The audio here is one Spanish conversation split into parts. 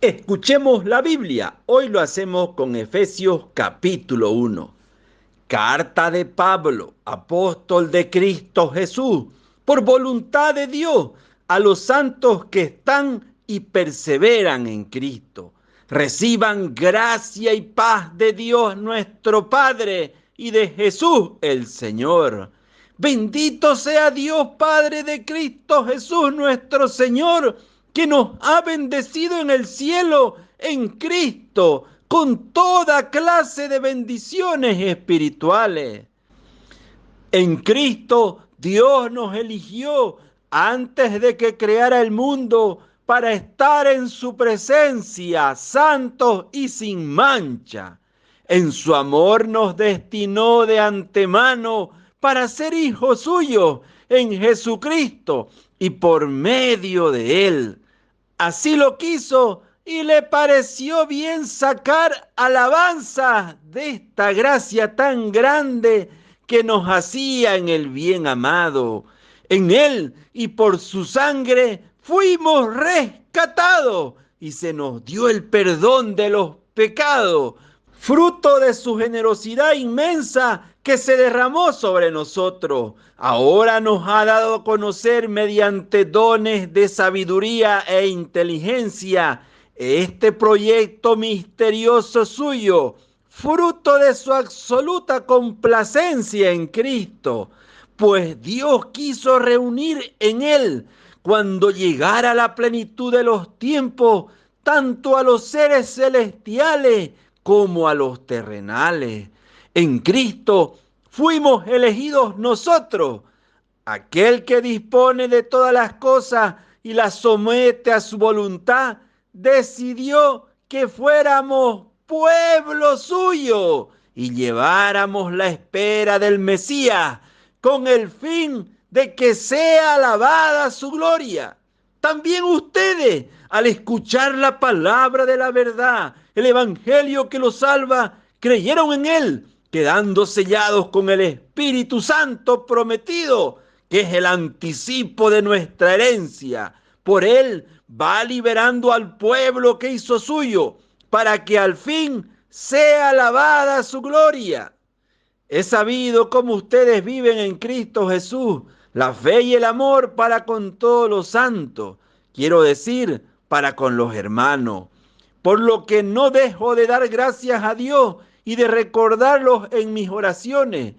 Escuchemos la Biblia. Hoy lo hacemos con Efesios capítulo 1. Carta de Pablo, apóstol de Cristo Jesús, por voluntad de Dios, a los santos que están y perseveran en Cristo. Reciban gracia y paz de Dios nuestro Padre y de Jesús el Señor. Bendito sea Dios Padre de Cristo Jesús nuestro Señor, que nos ha bendecido en el cielo en Cristo con toda clase de bendiciones espirituales. En Cristo Dios nos eligió antes de que creara el mundo para estar en su presencia, santos y sin mancha. En su amor nos destinó de antemano para ser hijos suyos en Jesucristo y por medio de él. Así lo quiso y le pareció bien sacar alabanza de esta gracia tan grande que nos hacía en el bien amado. En él y por su sangre fuimos rescatados y se nos dio el perdón de los pecados, fruto de su generosidad inmensa que se derramó sobre nosotros. Ahora nos ha dado a conocer mediante dones de sabiduría e inteligencia este proyecto misterioso suyo, fruto de su absoluta complacencia en Cristo, pues Dios quiso reunir en él, cuando llegara la plenitud de los tiempos, tanto a los seres celestiales como a los terrenales. En Cristo fuimos elegidos nosotros, aquel que dispone de todas las cosas y las somete a su voluntad, decidió que fuéramos pueblo suyo y lleváramos la espera del Mesías con el fin de que sea alabada su gloria. También ustedes, al escuchar la palabra de la verdad, el evangelio que los salva, creyeron en él, quedando sellados con el Espíritu Santo prometido, que es el anticipo de nuestra herencia. Por él va liberando al pueblo que hizo suyo, para que al fin sea alabada su gloria. He sabido cómo ustedes viven en Cristo Jesús, la fe y el amor para con todos los santos, quiero decir, para con los hermanos. Por lo que no dejo de dar gracias a Dios y de recordarlos en mis oraciones.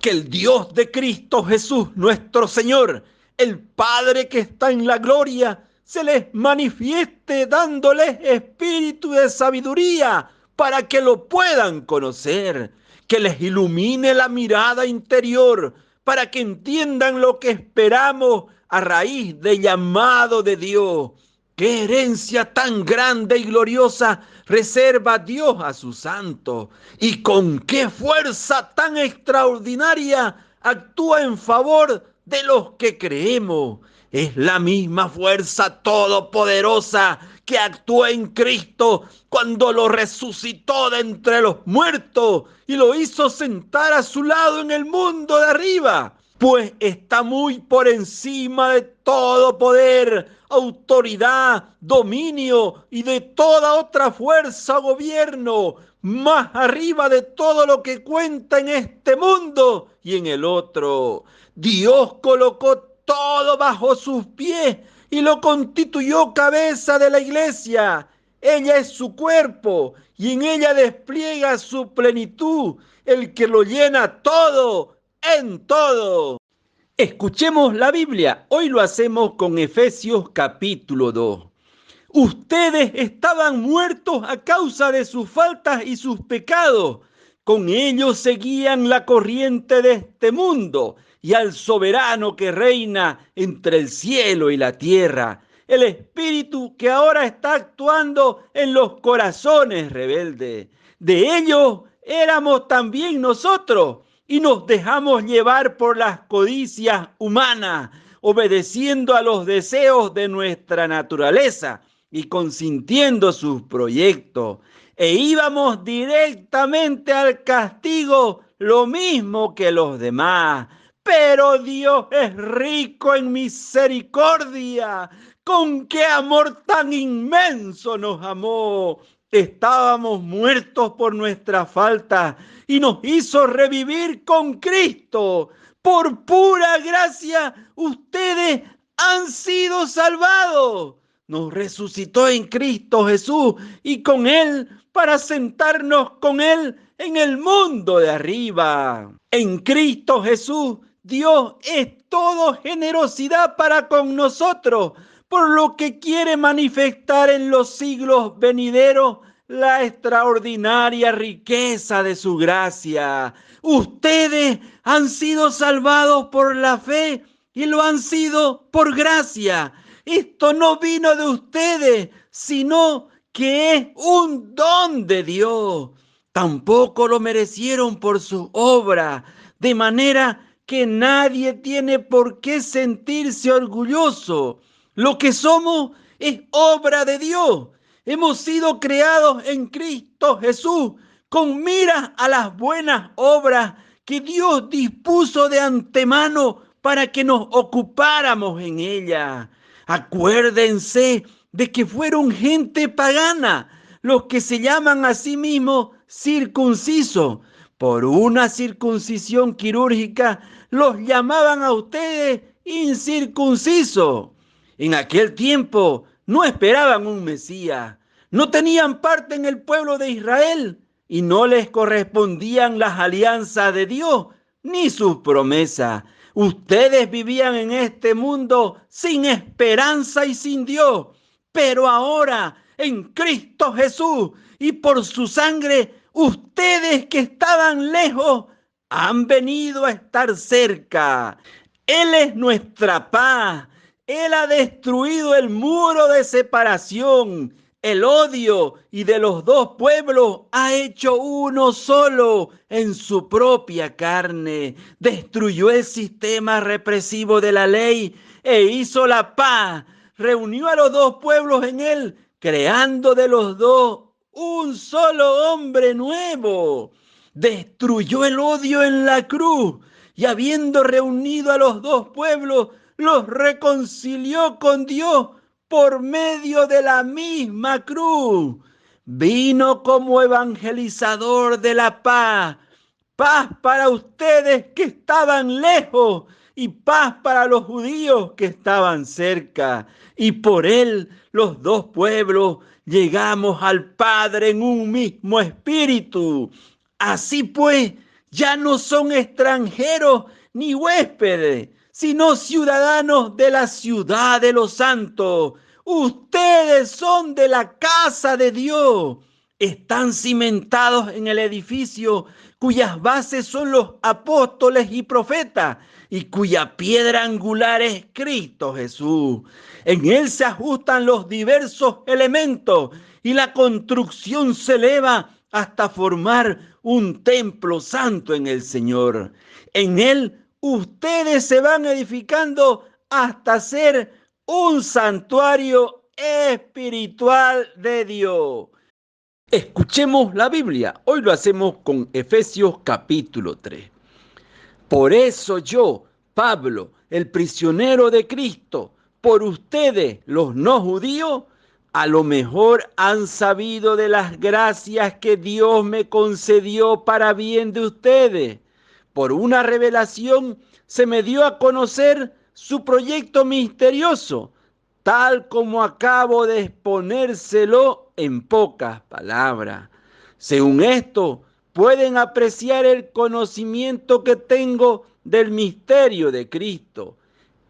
Que el Dios de Cristo Jesús, nuestro Señor, el Padre que está en la gloria, se les manifieste dándoles espíritu de sabiduría para que lo puedan conocer, que les ilumine la mirada interior para que entiendan lo que esperamos a raíz del llamado de Dios. ¡Qué herencia tan grande y gloriosa reserva Dios a sus santos! ¡Y con qué fuerza tan extraordinaria actúa en favor de los que creemos! Es la misma fuerza todopoderosa que actuó en Cristo cuando lo resucitó de entre los muertos y lo hizo sentar a su lado en el mundo de arriba, pues está muy por encima de todo poder, autoridad, dominio y de toda otra fuerza o gobierno, más arriba de todo lo que cuenta en este mundo y en el otro. Dios colocó todo bajo sus pies y lo constituyó cabeza de la iglesia. Ella es su cuerpo y en ella despliega su plenitud, el que lo llena todo en todo. Escuchemos la Biblia. Hoy lo hacemos con Efesios capítulo 2. Ustedes estaban muertos a causa de sus faltas y sus pecados. Con ellos seguían la corriente de este mundo y al soberano que reina entre el cielo y la tierra, el espíritu que ahora está actuando en los corazones rebeldes. De ellos éramos también nosotros y nos dejamos llevar por las codicias humanas, obedeciendo a los deseos de nuestra naturaleza y consintiendo sus proyectos. E íbamos directamente al castigo, lo mismo que los demás. Pero Dios es rico en misericordia. con qué amor tan inmenso nos amó. Estábamos muertos por nuestra falta y nos hizo revivir con Cristo. Por pura gracia, ustedes han sido salvados. Nos resucitó en Cristo Jesús y con Él para sentarnos con Él en el mundo de arriba. En Cristo Jesús, Dios es todo generosidad para con nosotros, por lo que quiere manifestar en los siglos venideros la extraordinaria riqueza de su gracia. Ustedes han sido salvados por la fe y lo han sido por gracia. Esto no vino de ustedes, sino que es un don de Dios. Tampoco lo merecieron por su obra, de manera que nadie tiene por qué sentirse orgulloso. Lo que somos es obra de Dios. Hemos sido creados en Cristo Jesús con miras a las buenas obras que Dios dispuso de antemano para que nos ocupáramos en ellas. Acuérdense de que fueron gente pagana los que se llaman a sí mismos circuncisos. Por una circuncisión quirúrgica los llamaban a ustedes incircuncisos. En aquel tiempo no esperaban un Mesías, no tenían parte en el pueblo de Israel y no les correspondían las alianzas de Dios ni sus promesas. Ustedes vivían en este mundo sin esperanza y sin Dios, pero ahora en Cristo Jesús y por su sangre, ustedes que estaban lejos han venido a estar cerca. Él es nuestra paz. Él ha destruido el muro de separación, el odio, y de los dos pueblos ha hecho uno solo en su propia carne. Destruyó el sistema represivo de la ley e hizo la paz. Reunió a los dos pueblos en él, creando de los dos un solo hombre nuevo. Destruyó el odio en la cruz y habiendo reunido a los dos pueblos, los reconcilió con Dios por medio de la misma cruz. Vino como evangelizador de la paz, paz para ustedes que estaban lejos y paz para los judíos que estaban cerca. Y por él los dos pueblos llegamos al Padre en un mismo espíritu. Así pues, ya no son extranjeros ni huéspedes, sino ciudadanos de la ciudad de los santos. Ustedes son de la casa de Dios. Están cimentados en el edificio cuyas bases son los apóstoles y profetas y cuya piedra angular es Cristo Jesús. En él se ajustan los diversos elementos y la construcción se eleva hasta formar un templo santo en el Señor. En él ustedes se van edificando hasta ser un santuario espiritual de Dios. Escuchemos la Biblia. Hoy lo hacemos con Efesios capítulo 3. Por eso yo, Pablo, el prisionero de Cristo, por ustedes, los no judíos, a lo mejor han sabido de las gracias que Dios me concedió para bien de ustedes. Por una revelación se me dio a conocer su proyecto misterioso, tal como acabo de exponérselo en pocas palabras. Según esto, pueden apreciar el conocimiento que tengo del misterio de Cristo.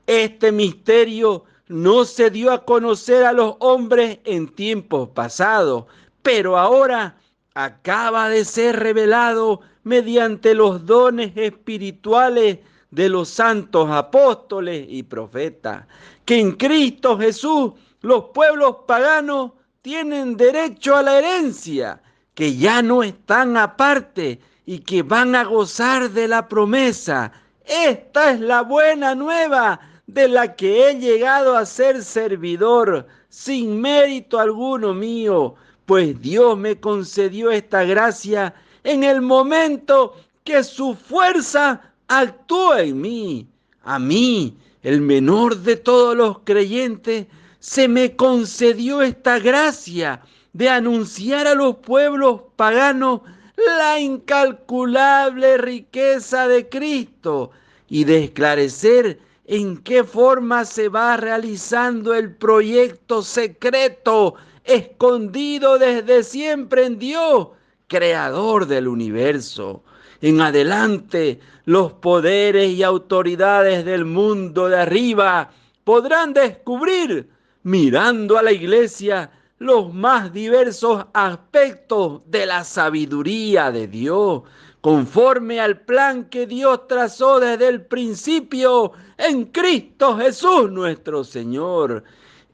Este misterio no se dio a conocer a los hombres en tiempos pasados, pero ahora acaba de ser revelado mediante los dones espirituales de los santos apóstoles y profetas, que en Cristo Jesús los pueblos paganos tienen derecho a la herencia, que ya no están aparte y que van a gozar de la promesa. Esta es la buena nueva de la que he llegado a ser servidor, sin mérito alguno mío, pues Dios me concedió esta gracia en el momento que su fuerza actúa en mí. A mí, el menor de todos los creyentes, se me concedió esta gracia de anunciar a los pueblos paganos la incalculable riqueza de Cristo y de esclarecer en qué forma se va realizando el proyecto secreto escondido desde siempre en Dios, creador del universo. En adelante, los poderes y autoridades del mundo de arriba podrán descubrir, mirando a la iglesia, los más diversos aspectos de la sabiduría de Dios, conforme al plan que Dios trazó desde el principio en Cristo Jesús nuestro Señor.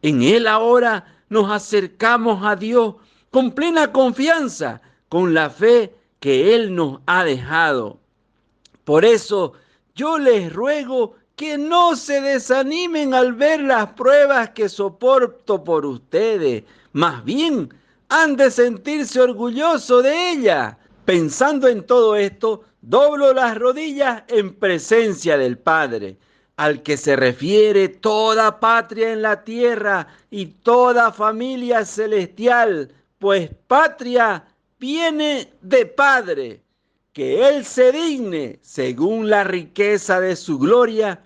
En Él ahora nos acercamos a Dios con plena confianza, con la fe que Él nos ha dejado. Por eso yo les ruego que no se desanimen al ver las pruebas que soporto por ustedes. Más bien, han de sentirse orgullosos de ella. Pensando en todo esto, doblo las rodillas en presencia del Padre, al que se refiere toda patria en la tierra y toda familia celestial, pues patria viene de Padre. Que Él se digne, según la riqueza de su gloria,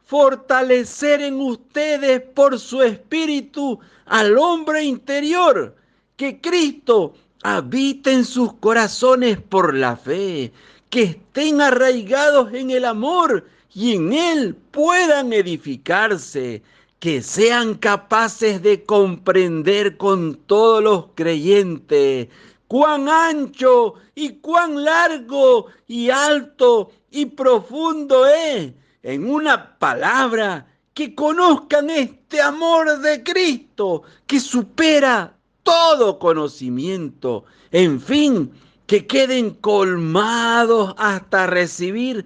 fortalecer en ustedes por su espíritu al hombre interior, que Cristo habite en sus corazones por la fe, que estén arraigados en el amor y en Él puedan edificarse, que sean capaces de comprender con todos los creyentes cuán ancho y cuán largo y alto y profundo es. En una palabra, que conozcan este amor de Cristo que supera todo conocimiento. En fin, que queden colmados hasta recibir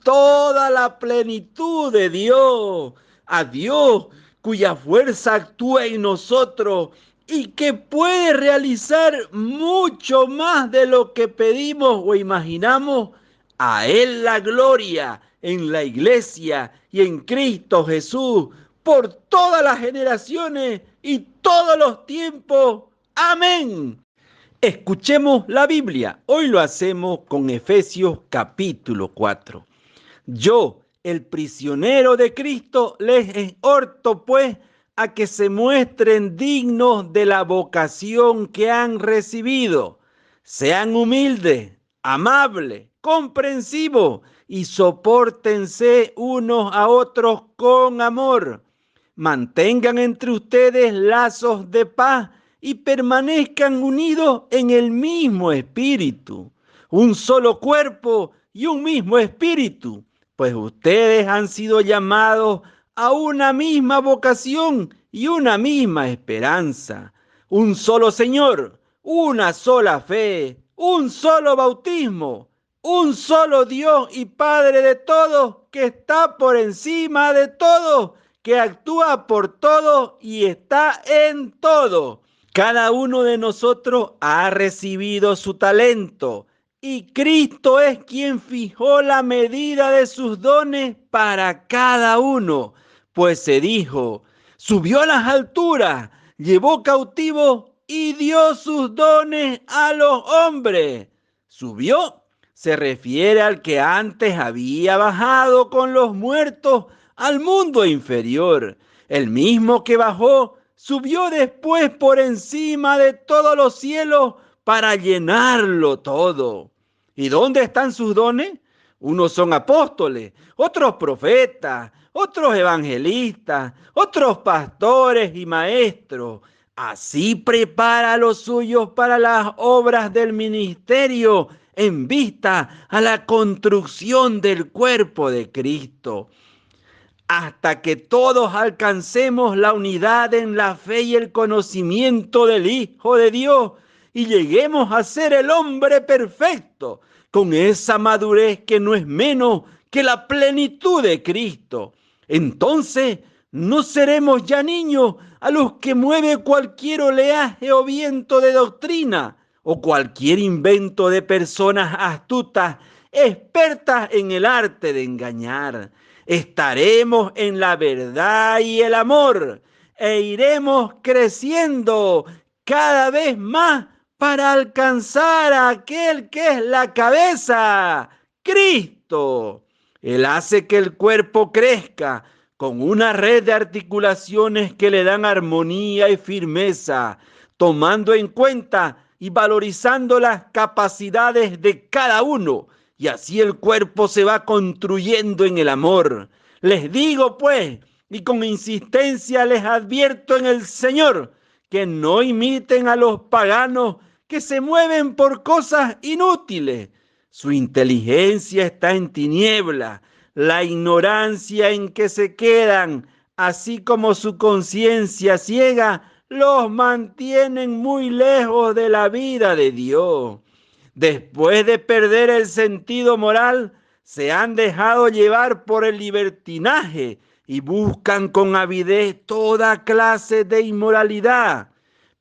toda la plenitud de Dios. A Dios, cuya fuerza actúa en nosotros y que puede realizar mucho más de lo que pedimos o imaginamos. A Él la gloria en la iglesia y en Cristo Jesús por todas las generaciones y todos los tiempos. Amén. Escuchemos la Biblia. Hoy lo hacemos con Efesios capítulo 4. Yo, el prisionero de Cristo, les exhorto pues a que se muestren dignos de la vocación que han recibido. Sean humildes, amables, comprensivos y sopórtense unos a otros con amor. Mantengan entre ustedes lazos de paz y permanezcan unidos en el mismo espíritu. Un solo cuerpo y un mismo espíritu, pues ustedes han sido llamados a una misma vocación y una misma esperanza. Un solo Señor, una sola fe, un solo bautismo, un solo Dios y Padre de todos, que está por encima de todo, que actúa por todo y está en todo. Cada uno de nosotros ha recibido su talento y Cristo es quien fijó la medida de sus dones para cada uno. Pues se dijo, subió a las alturas, llevó cautivos y dio sus dones a los hombres. Subió se refiere al que antes había bajado con los muertos al mundo inferior. El mismo que bajó subió después por encima de todos los cielos para llenarlo todo. ¿Y dónde están sus dones? Unos son apóstoles, otros profetas, otros evangelistas, otros pastores y maestros. Así prepara a los suyos para las obras del ministerio en vista a la construcción del cuerpo de Cristo, hasta que todos alcancemos la unidad en la fe y el conocimiento del Hijo de Dios y lleguemos a ser el hombre perfecto, con esa madurez que no es menos que la plenitud de Cristo. Entonces no seremos ya niños a los que mueve cualquier oleaje o viento de doctrina o cualquier invento de personas astutas, expertas en el arte de engañar. Estaremos en la verdad y el amor, e iremos creciendo cada vez más para alcanzar a aquel que es la cabeza, Cristo. Él hace que el cuerpo crezca con una red de articulaciones que le dan armonía y firmeza, tomando en cuenta y valorizando las capacidades de cada uno. Y así el cuerpo se va construyendo en el amor. Les digo pues, y con insistencia les advierto en el Señor, que no imiten a los paganos que se mueven por cosas inútiles. Su inteligencia está en tiniebla, la ignorancia en que se quedan, así como su conciencia ciega, los mantienen muy lejos de la vida de Dios. Después de perder el sentido moral, se han dejado llevar por el libertinaje y buscan con avidez toda clase de inmoralidad.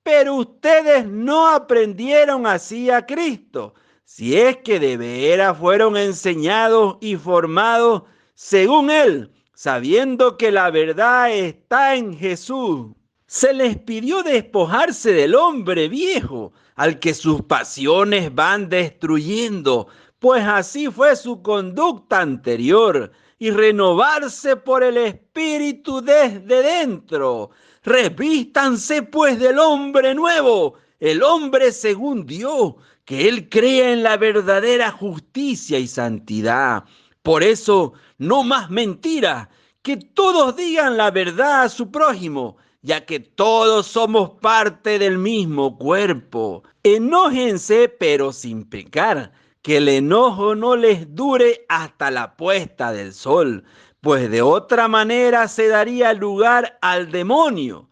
Pero ustedes no aprendieron así a Cristo, si es que de veras fueron enseñados y formados según Él, sabiendo que la verdad está en Jesús. Se les pidió despojarse del hombre viejo, al que sus pasiones van destruyendo, pues así fue su conducta anterior, y renovarse por el Espíritu desde dentro. Revístanse pues del hombre nuevo, el hombre según Dios, que Él crea en la verdadera justicia y santidad. Por eso, no más mentiras, que todos digan la verdad a su prójimo, ya que todos somos parte del mismo cuerpo. Enójense, pero sin pecar, que el enojo no les dure hasta la puesta del sol, pues de otra manera se daría lugar al demonio.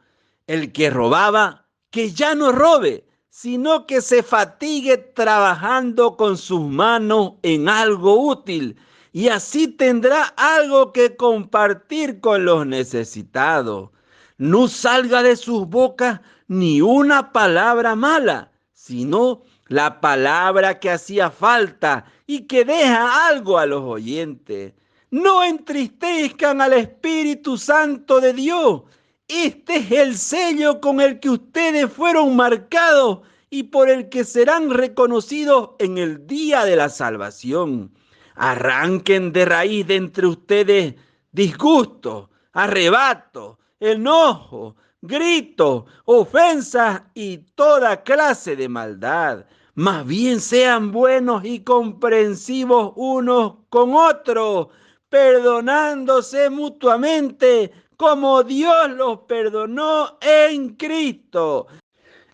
El que robaba, que ya no robe, sino que se fatigue trabajando con sus manos en algo útil, y así tendrá algo que compartir con los necesitados. No salga de sus bocas ni una palabra mala, sino la palabra que hacía falta y que deja algo a los oyentes. No entristezcan al Espíritu Santo de Dios. Este es el sello con el que ustedes fueron marcados y por el que serán reconocidos en el día de la salvación. Arranquen de raíz de entre ustedes disgusto, arrebato, enojo, grito, ofensas y toda clase de maldad. Más bien sean buenos y comprensivos unos con otros, perdonándose mutuamente como Dios los perdonó en Cristo.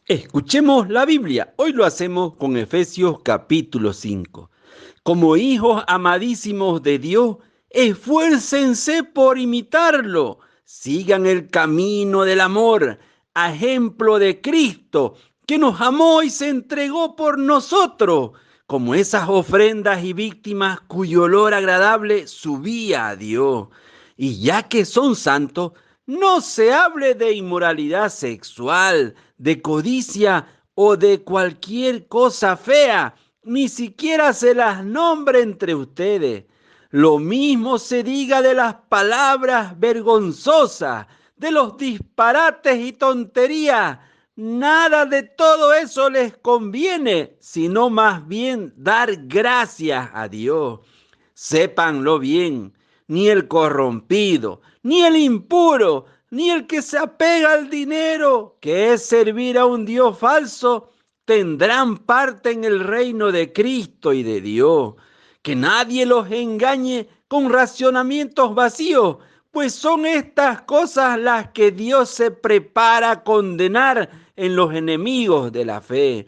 Escuchemos la Biblia. Hoy lo hacemos con Efesios capítulo 5. Como hijos amadísimos de Dios, esfuércense por imitarlo. Sigan el camino del amor, ejemplo de Cristo, que nos amó y se entregó por nosotros, como esas ofrendas y víctimas cuyo olor agradable subía a Dios. Y ya que son santos, no se hable de inmoralidad sexual, de codicia o de cualquier cosa fea, ni siquiera se las nombre entre ustedes. Lo mismo se diga de las palabras vergonzosas, de los disparates y tonterías. Nada de todo eso les conviene, sino más bien dar gracias a Dios. Sépanlo bien, ni el corrompido, ni el impuro, ni el que se apega al dinero, que es servir a un Dios falso, tendrán parte en el reino de Cristo y de Dios. Que nadie los engañe con racionamientos vacíos, pues son estas cosas las que Dios se prepara a condenar en los enemigos de la fe.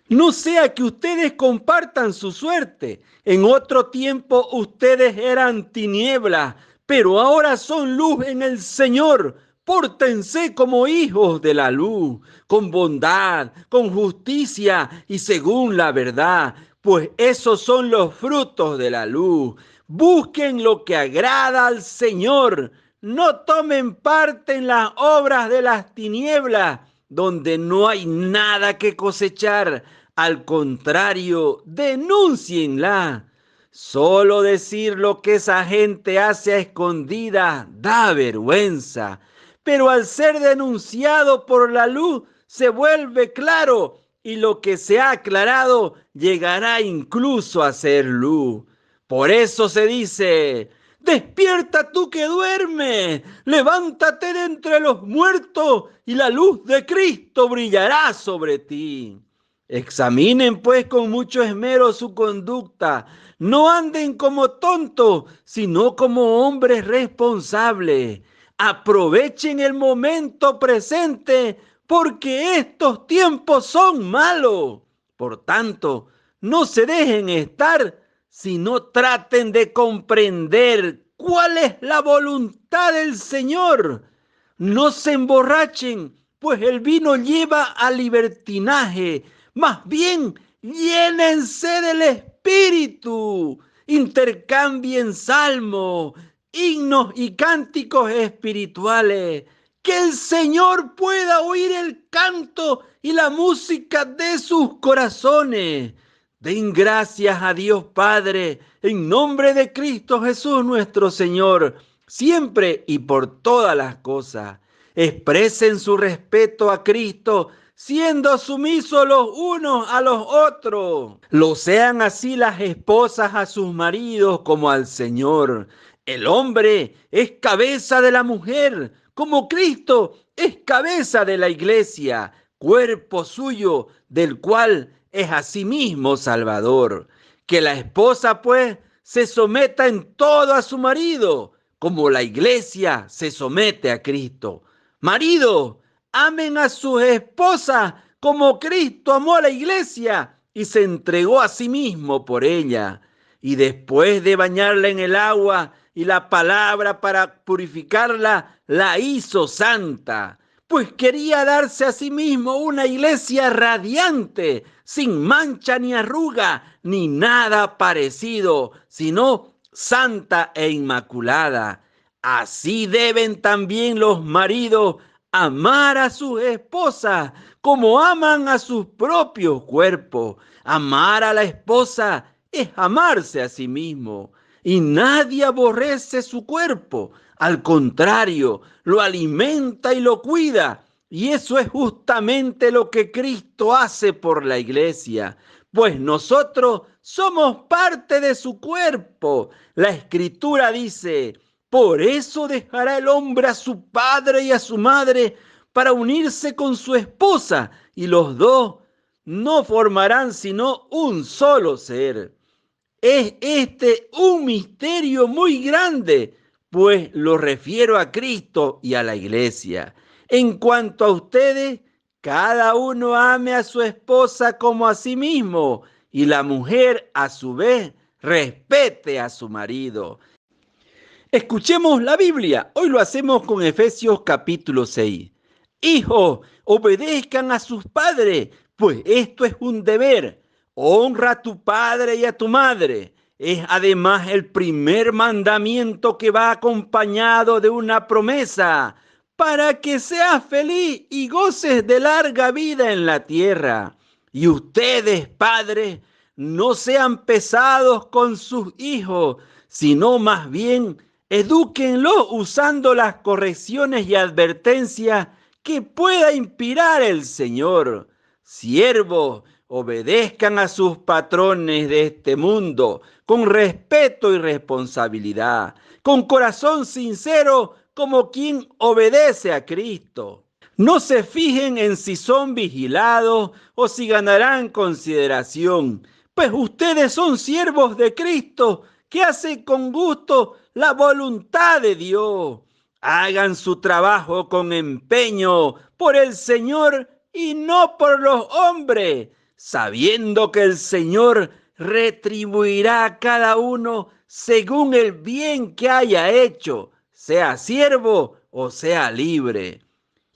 No sea que ustedes compartan su suerte. En otro tiempo ustedes eran tinieblas, pero ahora son luz en el Señor. Pórtense como hijos de la luz, con bondad, con justicia y según la verdad, pues esos son los frutos de la luz. Busquen lo que agrada al Señor. No tomen parte en las obras de las tinieblas, donde no hay nada que cosechar. Al contrario, denúncienla. Solo decir lo que esa gente hace a escondidas da vergüenza. pero al ser denunciado por la luz se vuelve claro, y lo que se ha aclarado llegará incluso a ser luz. Por eso se dice: despierta tú que duermes, levántate de entre los muertos y la luz de Cristo brillará sobre ti. Examinen pues con mucho esmero su conducta, no anden como tontos, sino como hombres responsables. Aprovechen el momento presente, porque estos tiempos son malos. Por tanto, no se dejen estar, sino traten de comprender cuál es la voluntad del Señor. No se emborrachen, pues el vino lleva al libertinaje. Más bien, llénense del Espíritu. Intercambien salmos, himnos y cánticos espirituales. Que el Señor pueda oír el canto y la música de sus corazones. Den gracias a Dios Padre, en nombre de Cristo Jesús nuestro Señor, siempre y por todas las cosas. Expresen su respeto a Cristo, siendo sumisos los unos a los otros. Lo sean así las esposas a sus maridos como al Señor. El hombre es cabeza de la mujer, como Cristo es cabeza de la iglesia, cuerpo suyo, del cual es asimismo Salvador. Que la esposa, pues, se someta en todo a su marido, como la iglesia se somete a Cristo. Marido, amen a sus esposas como Cristo amó a la iglesia y se entregó a sí mismo por ella. Y después de bañarla en el agua y la palabra para purificarla, la hizo santa, pues quería darse a sí mismo una iglesia radiante, sin mancha ni arruga, ni nada parecido, sino santa e inmaculada. Así deben también los maridos amar a sus esposas como aman a sus propios cuerpos. Amar a la esposa es amarse a sí mismo. Y nadie aborrece su cuerpo, al contrario, lo alimenta y lo cuida. Y eso es justamente lo que Cristo hace por la iglesia, pues nosotros somos parte de su cuerpo. La Escritura dice: por eso dejará el hombre a su padre y a su madre para unirse con su esposa, y los dos no formarán sino un solo ser. Es este un misterio muy grande, pues lo refiero a Cristo y a la iglesia. En cuanto a ustedes, cada uno ame a su esposa como a sí mismo, y la mujer a su vez respete a su marido. Escuchemos la Biblia. Hoy lo hacemos con Efesios capítulo 6. Hijos, obedezcan a sus padres, pues esto es un deber. Honra a tu padre y a tu madre. Es además el primer mandamiento que va acompañado de una promesa para que seas feliz y goces de larga vida en la tierra. Y ustedes, padres, no sean pesados con sus hijos, sino más bien edúquenlo usando las correcciones y advertencias que pueda inspirar el Señor. Siervos, obedezcan a sus patrones de este mundo con respeto y responsabilidad, con corazón sincero como quien obedece a Cristo. No se fijen en si son vigilados o si ganarán consideración, pues ustedes son siervos de Cristo que hacen con gusto la voluntad de Dios. Hagan su trabajo con empeño por el Señor y no por los hombres, sabiendo que el Señor retribuirá a cada uno según el bien que haya hecho, sea siervo o sea libre.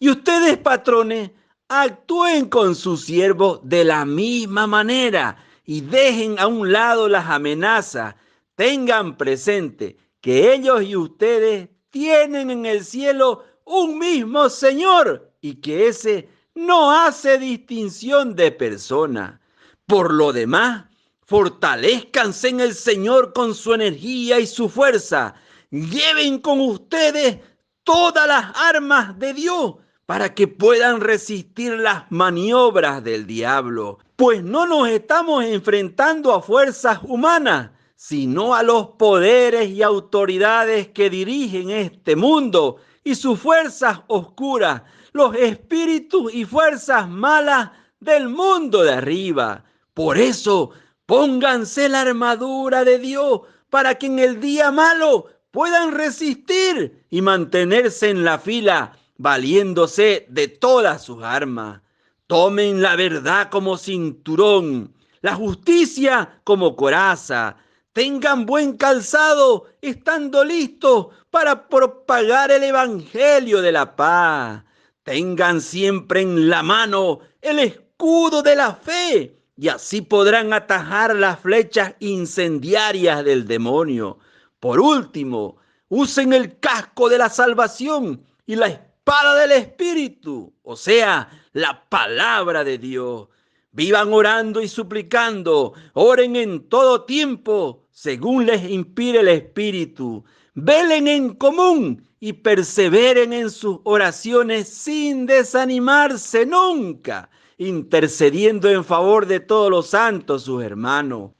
Y ustedes, patrones, actúen con sus siervos de la misma manera y dejen a un lado las amenazas. Tengan presente que ellos y ustedes tienen en el cielo un mismo Señor y que ese no hace distinción de persona. Por lo demás, fortalezcanse en el Señor con su energía y su fuerza. Lleven con ustedes todas las armas de Dios para que puedan resistir las maniobras del diablo. Pues no nos estamos enfrentando a fuerzas humanas, sino a los poderes y autoridades que dirigen este mundo y sus fuerzas oscuras, los espíritus y fuerzas malas del mundo de arriba. Por eso, pónganse la armadura de Dios para que en el día malo puedan resistir y mantenerse en la fila, valiéndose de todas sus armas. Tomen la verdad como cinturón, la justicia como coraza. Tengan buen calzado, estando listos para propagar el evangelio de la paz. Tengan siempre en la mano el escudo de la fe, y así podrán atajar las flechas incendiarias del demonio. Por último, usen el casco de la salvación y la espada del Espíritu, o sea, la palabra de Dios. Vivan orando y suplicando, oren en todo tiempo, según les inspire el Espíritu. Velen en común y perseveren en sus oraciones sin desanimarse nunca, intercediendo en favor de todos los santos, sus hermanos.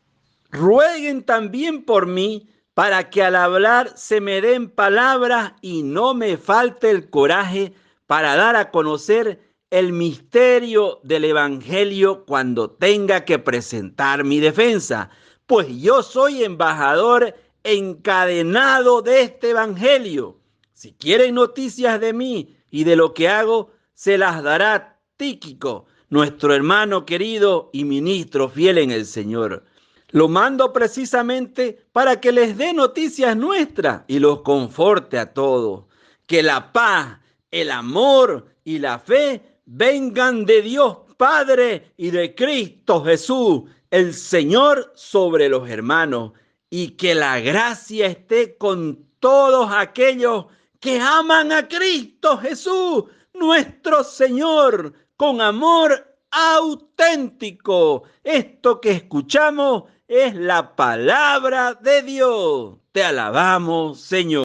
Rueguen también por mí, para que al hablar se me den palabras y no me falte el coraje para dar a conocer el misterio del evangelio cuando tenga que presentar mi defensa, pues yo soy embajador encadenado de este evangelio. Si quieren noticias de mí y de lo que hago, se las dará Tíquico, nuestro hermano querido y ministro fiel en el Señor. Lo mando precisamente para que les dé noticias nuestras y los conforte a todos. Que la paz, el amor y la fe vengan de Dios Padre y de Cristo Jesús, el Señor, sobre los hermanos. Y que la gracia esté con todos aquellos que aman a Cristo Jesús, nuestro Señor, con amor auténtico. Esto que escuchamos es la palabra de Dios. Te alabamos, Señor.